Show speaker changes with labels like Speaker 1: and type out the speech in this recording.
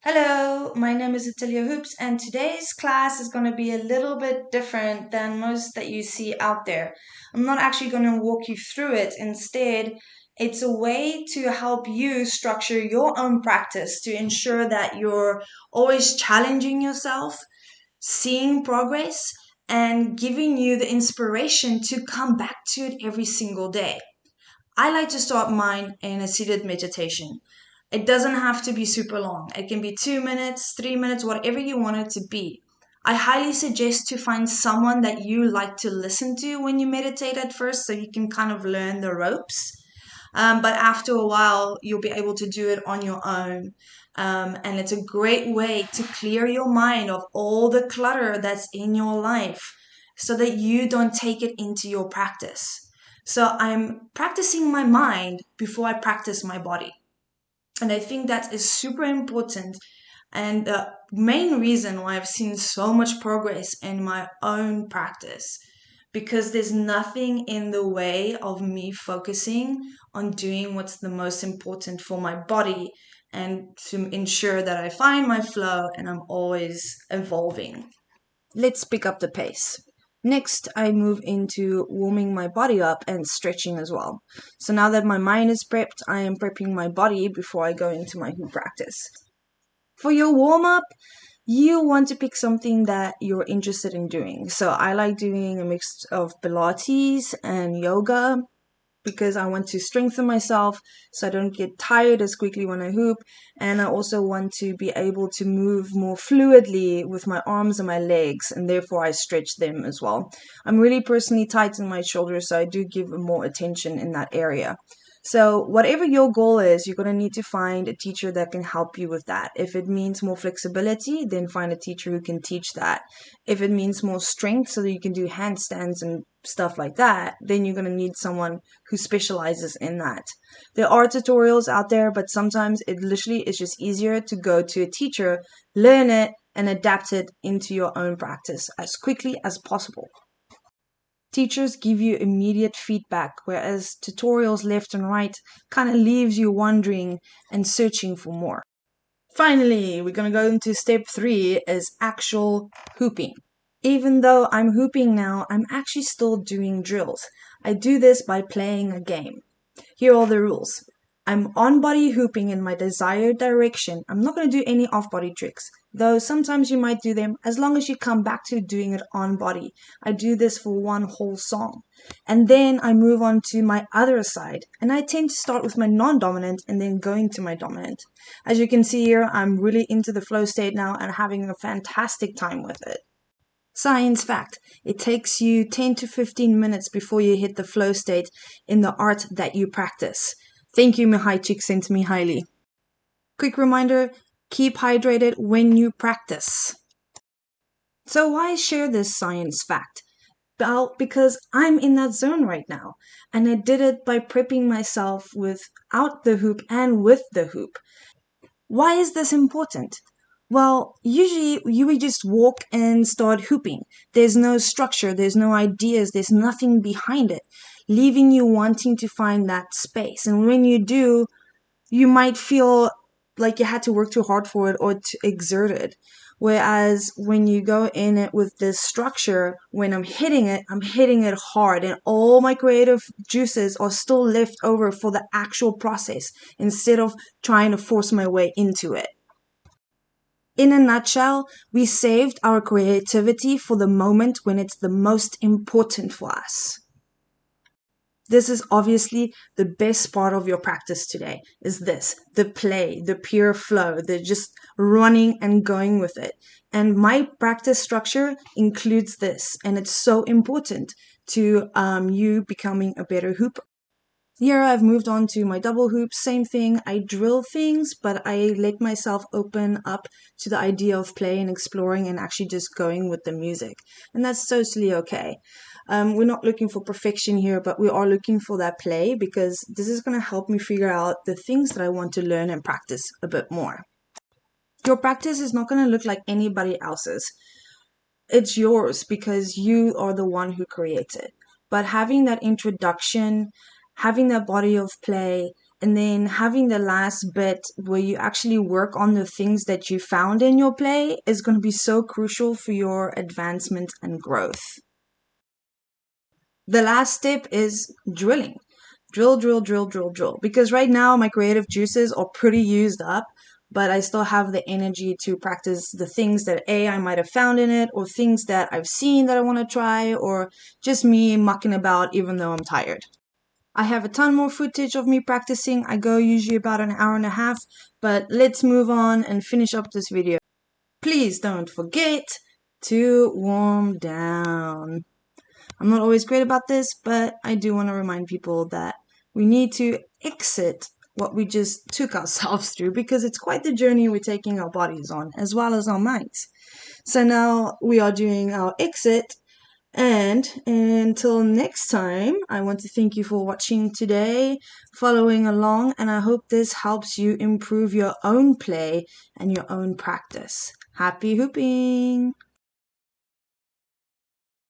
Speaker 1: Hello, my name is Italia Hoops, and today's class is going to be a little bit different than most that you see out there. I'm not actually going to walk you through it. Instead, it's a way to help you structure your own practice to ensure that you're always challenging yourself, seeing progress, and giving you the inspiration to come back to it every single day. I like to start mine in a seated meditation. It doesn't have to be super long. It can be 2 minutes, 3 minutes, whatever you want it to be. I highly suggest to find someone that you like to listen to when you meditate at first so you can kind of learn the ropes. But after a while, you'll be able to do it on your own. And it's a great way to clear your mind of all the clutter that's in your life so that you don't take it into your practice. So I'm practicing my mind before I practice my body. And I think that is super important. And the main reason why I've seen so much progress in my own practice, because there's nothing in the way of me focusing on doing what's the most important for my body and to ensure that I find my flow and I'm always evolving. Let's pick up the pace. Next, I move into warming my body up and stretching as well. So now that my mind is prepped, I am prepping my body before I go into my hoop practice. For your warm up, you want to pick something that you're interested in doing. So I like doing a mix of Pilates and yoga because I want to strengthen myself so I don't get tired as quickly when I hoop. And I also want to be able to move more fluidly with my arms and my legs, and therefore I stretch them as well. I'm really personally tight in my shoulders, so I do give more attention in that area. So, whatever your goal is, you're going to need to find a teacher that can help you with that. If it means more flexibility, then find a teacher who can teach that. If it means more strength so that you can do handstands and stuff like that, then you're going to need someone who specializes in that. There are tutorials out there, but sometimes it literally is just easier to go to a teacher, learn it, and adapt it into your own practice as quickly as possible. Teachers give you immediate feedback, whereas tutorials left and right kind of leaves you wondering and searching for more. Finally, we're going to go into step 3 is actual hooping. Even though I'm hooping now, I'm actually still doing drills. I do this by playing a game. Here are the rules. I'm on-body hooping in my desired direction. I'm not going to do any off-body tricks, though sometimes you might do them as long as you come back to doing it on-body. I do this for one whole song. And then I move on to my other side, and I tend to start with my non-dominant and then going to my dominant. As you can see here, I'm really into the flow state now and having a fantastic time with it. Science fact, it takes you 10 to 15 minutes before you hit the flow state in the art that you practice. Thank you, Mihai Csikszentmihalyi. Quick reminder, keep hydrated when you practice. So why share this science fact? Well, because I'm in that zone right now, and I did it by prepping myself without the hoop and with the hoop. Why is this important? Well, usually you would just walk and start hooping. There's no structure, there's no ideas, there's nothing behind it, leaving you wanting to find that space. And when you do, you might feel like you had to work too hard for it or to exert it. Whereas when you go in it with this structure, when I'm hitting it hard, and all my creative juices are still left over for the actual process instead of trying to force my way into it. In a nutshell, we saved our creativity for the moment when it's the most important for us. This is obviously the best part of your practice today, is this, the play, the pure flow, the just running and going with it. And my practice structure includes this, and it's so important to you becoming a better hooper. Here I've moved on to my double hoops, same thing. I drill things, but I let myself open up to the idea of play and exploring and actually just going with the music. And that's totally okay. We're not looking for perfection here, but we are looking for that play because this is going to help me figure out the things that I want to learn and practice a bit more. Your practice is not going to look like anybody else's. It's yours because you are the one who creates it. But having that introduction, having that body of play, and then having the last bit where you actually work on the things that you found in your play is going to be so crucial for your advancement and growth. The last step is drilling. Drill, drill, drill, drill, drill. Because right now my creative juices are pretty used up, but I still have the energy to practice the things that I might have found in it, or things that I've seen that I want to try, or just me mucking about even though I'm tired. I have a ton more footage of me practicing. I go usually about an hour and a half, but let's move on and finish up this video. Please don't forget to warm down. I'm not always great about this, but I do want to remind people that we need to exit what we just took ourselves through, because it's quite the journey we're taking our bodies on as well as our minds. So now we are doing our exit, and until next time, I want to thank you for watching today, following along, and I hope this helps you improve your own play and your own practice. Happy hooping!